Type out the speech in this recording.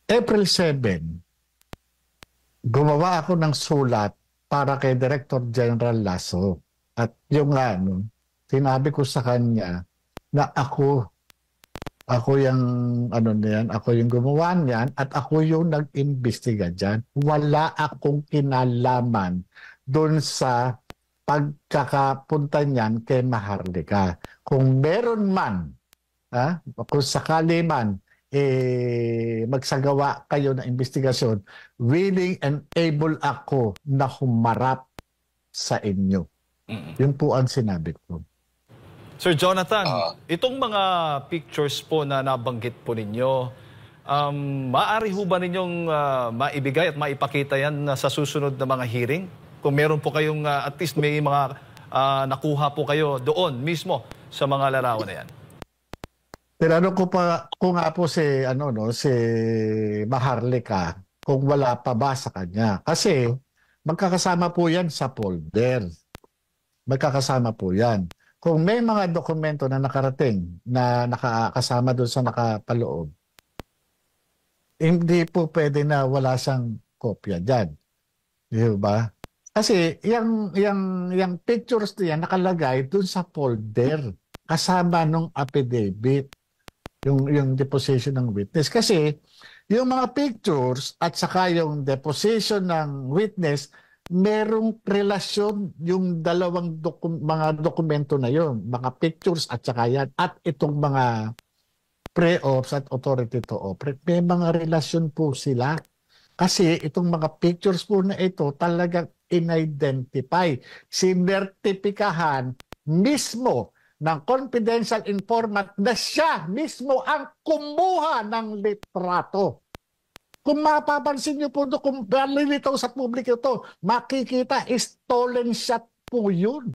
April 7, gumawa ako ng sulat para kay Director General Lasso. At yung sinabi ko sa kanya na ako yung ako yung gumawa niyan at ako yung nag-imbestiga diyan. Wala akong kinalaman doon sa pagkakapunta niyan kay Maharlika. Kung meron man, kung sakali man magsagawa kayo ng investigasyon, willing and able ako na humarap sa inyo. Yun po ang sinabi ko. Sir Jonathan, itong mga pictures po na nabanggit po ninyo, maaari ho ba ninyong maibigay at maipakita yan sa susunod na mga hearing? Kung meron po kayong at least may mga nakuha po kayo doon mismo sa mga larawan na yan. Tinanong ko nga po si Maharlika kung wala pa ba sa kanya. Kasi magkakasama po yan sa folder. Magkakasama po yan. Kung may mga dokumento na nakarating na nakakasama doon sa nakapaloob, hindi po pwede na wala siyang kopya dyan. Di ba? Kasi yung pictures niya nakalagay doon sa folder kasama nung affidavit, yung deposition ng witness. Kasi yung mga pictures at saka yung deposition ng witness, merong relasyon yung dalawang mga dokumento na yon, mga pictures at saka yan, at itong mga pre-ops at authority to operate, may mga relasyon po sila. Kasi itong mga pictures po na ito talagang in-identify, sinertipikahan mismo ng confidential informant na siya mismo ang kumuha ng litrato. Kung mapapansin niyo po, kung balilitaw sa publiko ito, makikita stolen shot po yun.